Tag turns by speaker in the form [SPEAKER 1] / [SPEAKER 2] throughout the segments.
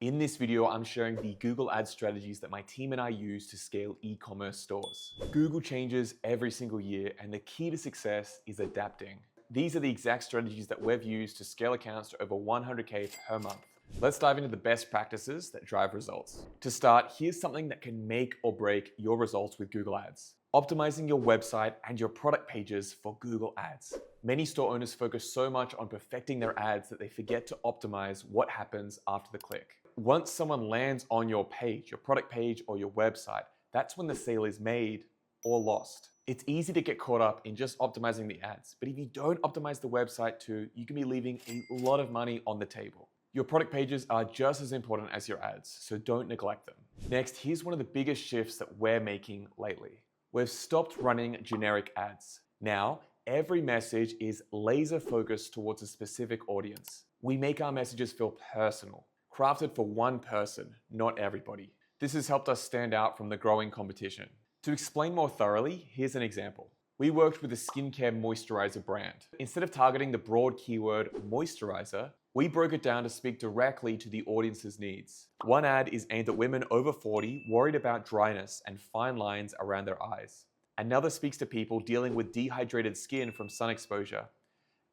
[SPEAKER 1] In this video, I'm sharing the Google Ads strategies that my team and I use to scale e-commerce stores. Google changes every single year, and the key to success is adapting. These are the exact strategies that we've used to scale accounts to over 100K per month. Let's dive into the best practices that drive results. To start, here's something that can make or break your results with Google Ads. Optimizing your website and your product pages for Google Ads. Many store owners focus so much on perfecting their ads that they forget to optimize what happens after the click. Once someone lands on your page, your product page or your website, that's when the sale is made or lost. It's easy to get caught up in just optimizing the ads, but if you don't optimize the website too, you can be leaving a lot of money on the table. Your product pages are just as important as your ads, so don't neglect them. Next, here's one of the biggest shifts that we're making lately. We've stopped running generic ads. Now, every message is laser focused towards a specific audience. We make our messages feel personal, crafted for one person, not everybody. This has helped us stand out from the growing competition. To explain more thoroughly, here's an example. We worked with a skincare moisturizer brand. Instead of targeting the broad keyword moisturizer, we broke it down to speak directly to the audience's needs. One ad is aimed at women over 40 worried about dryness and fine lines around their eyes. Another speaks to people dealing with dehydrated skin from sun exposure.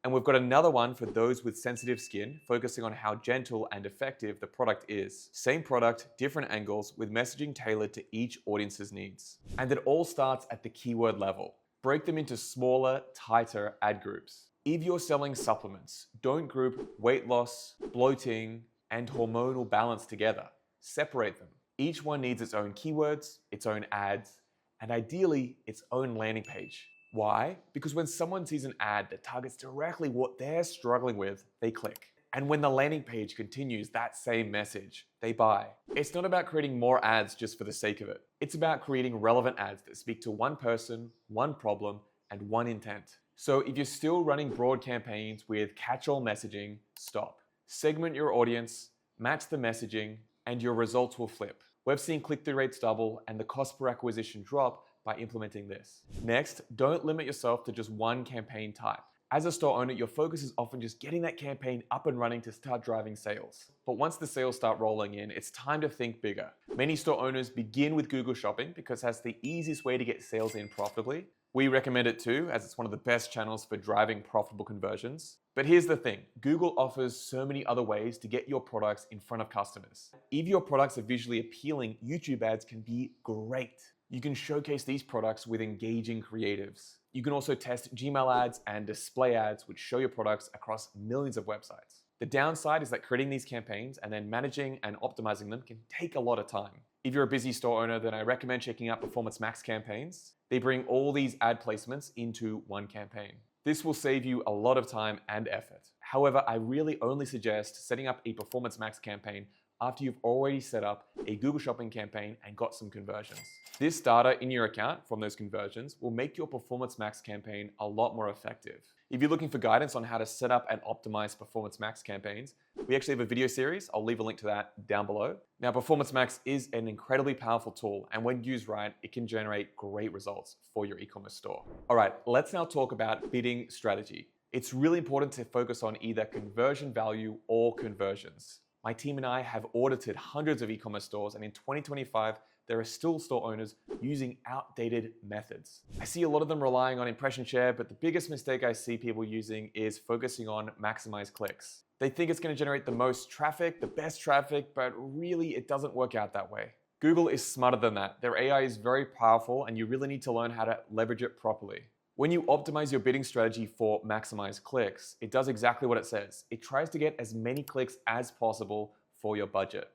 [SPEAKER 1] And we've got another one for those with sensitive skin, focusing on how gentle and effective the product is. Same product, different angles, with messaging tailored to each audience's needs. And it all starts at the keyword level. Break them into smaller, tighter ad groups. If you're selling supplements, don't group weight loss, bloating, and hormonal balance together. Separate them. Each one needs its own keywords, its own ads, and ideally, its own landing page. Why? Because when someone sees an ad that targets directly what they're struggling with, they click. And when the landing page continues that same message, they buy. It's not about creating more ads just for the sake of it. It's about creating relevant ads that speak to one person, one problem, and one intent. So if you're still running broad campaigns with catch-all messaging, stop. Segment your audience, match the messaging, and your results will flip. We've seen click-through rates double and the cost per acquisition drop by implementing this. Next, don't limit yourself to just one campaign type. As a store owner, your focus is often just getting that campaign up and running to start driving sales. But once the sales start rolling in, it's time to think bigger. Many store owners begin with Google Shopping because that's the easiest way to get sales in profitably. We recommend it too, as it's one of the best channels for driving profitable conversions. But here's the thing, Google offers so many other ways to get your products in front of customers. If your products are visually appealing, YouTube ads can be great. You can showcase these products with engaging creatives. You can also test Gmail ads and display ads, which show your products across millions of websites. The downside is that creating these campaigns and then managing and optimizing them can take a lot of time. If you're a busy store owner, then I recommend checking out Performance Max campaigns. They bring all these ad placements into one campaign. This will save you a lot of time and effort. However, I really only suggest setting up a Performance Max campaign after you've already set up a Google Shopping campaign and got some conversions. This data in your account from those conversions will make your Performance Max campaign a lot more effective. If you're looking for guidance on how to set up and optimize Performance Max campaigns, we actually have a video series. I'll leave a link to that down below. Now, Performance Max is an incredibly powerful tool, and when used right, it can generate great results for your e-commerce store. All right, let's now talk about bidding strategy. It's really important to focus on either conversion value or conversions. My team and I have audited hundreds of e-commerce stores, and in 2025, there are still store owners using outdated methods. I see a lot of them relying on impression share, but the biggest mistake I see people using is focusing on maximize clicks. They think it's going to generate the most traffic, the best traffic, but really it doesn't work out that way. Google is smarter than that. Their AI is very powerful, and you really need to learn how to leverage it properly. When you optimize your bidding strategy for maximize clicks, it does exactly what it says. It tries to get as many clicks as possible for your budget.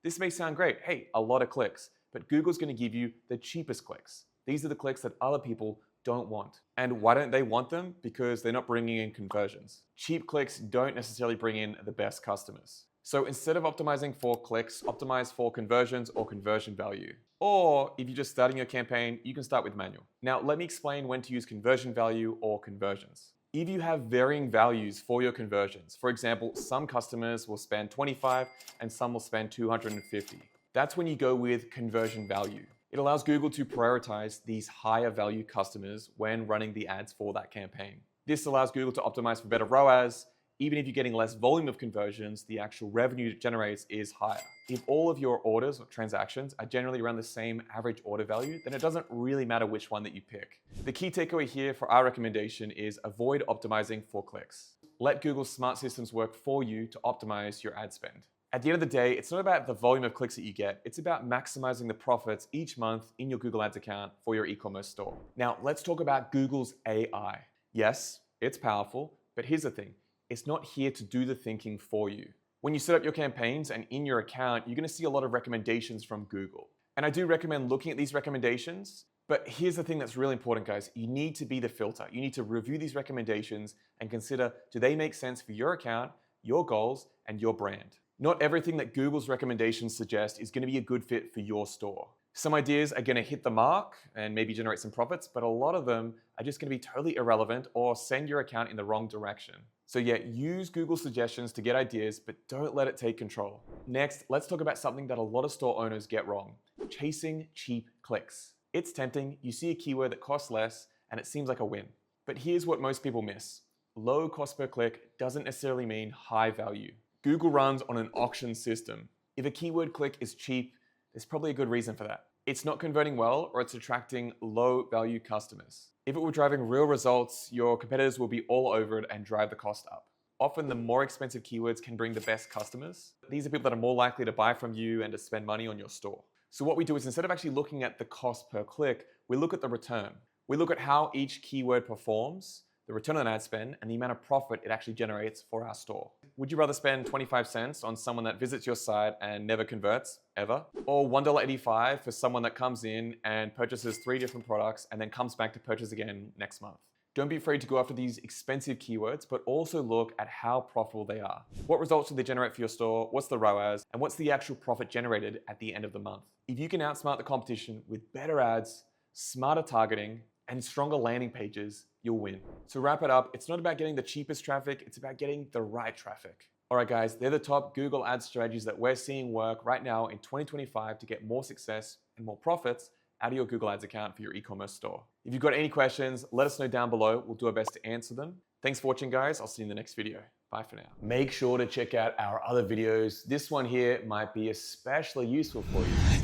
[SPEAKER 1] This may sound great, hey, a lot of clicks, but Google's going to give you the cheapest clicks. These are the clicks that other people don't want. And why don't they want them? Because they're not bringing in conversions. Cheap clicks don't necessarily bring in the best customers. So instead of optimizing for clicks, optimize for conversions or conversion value. Or if you're just starting your campaign, you can start with manual. Now, let me explain when to use conversion value or conversions. If you have varying values for your conversions, for example, some customers will spend 25 and some will spend 250. That's when you go with conversion value. It allows Google to prioritize these higher value customers when running the ads for that campaign. This allows Google to optimize for better ROAS, Even if you're getting less volume of conversions, the actual revenue it generates is higher. If all of your orders or transactions are generally around the same average order value, then it doesn't really matter which one that you pick. The key takeaway here for our recommendation is avoid optimizing for clicks. Let Google's smart systems work for you to optimize your ad spend. At the end of the day, it's not about the volume of clicks that you get, it's about maximizing the profits each month in your Google Ads account for your e-commerce store. Now, let's talk about Google's AI. Yes, it's powerful, but here's the thing, it's not here to do the thinking for you. When you set up your campaigns and in your account, you're gonna see a lot of recommendations from Google. And I do recommend looking at these recommendations, but here's the thing that's really important, guys. You need to be the filter. You need to review these recommendations and consider, do they make sense for your account, your goals, and your brand? Not everything that Google's recommendations suggest is gonna be a good fit for your store. Some ideas are gonna hit the mark and maybe generate some profits, but a lot of them are just gonna be totally irrelevant or send your account in the wrong direction. So yeah, use Google suggestions to get ideas, but don't let it take control. Next, let's talk about something that a lot of store owners get wrong: chasing cheap clicks. It's tempting, you see a keyword that costs less and it seems like a win. But here's what most people miss. Low cost per click doesn't necessarily mean high value. Google runs on an auction system. If a keyword click is cheap, there's probably a good reason for that. It's not converting well or it's attracting low value customers. If it were driving real results, your competitors will be all over it and drive the cost up. Often the more expensive keywords can bring the best customers. These are people that are more likely to buy from you and to spend money on your store. So what we do is, instead of actually looking at the cost per click, we look at the return. We look at how each keyword performs, the return on ad spend, and the amount of profit it actually generates for our store. Would you rather spend 25 cents on someone that visits your site and never converts, ever? Or $1.85 for someone that comes in and purchases 3 different products and then comes back to purchase again next month? Don't be afraid to go after these expensive keywords, but also look at how profitable they are. What results do they generate for your store? What's the ROAS? And what's the actual profit generated at the end of the month? If you can outsmart the competition with better ads, smarter targeting, and stronger landing pages, you'll win. To wrap it up, it's not about getting the cheapest traffic, it's about getting the right traffic. All right, guys, they're the top Google Ads strategies that we're seeing work right now in 2025 to get more success and more profits out of your Google Ads account for your e-commerce store. If you've got any questions, let us know down below. We'll do our best to answer them. Thanks for watching, guys. I'll see you in the next video. Bye for now. Make sure to check out our other videos. This one here might be especially useful for you.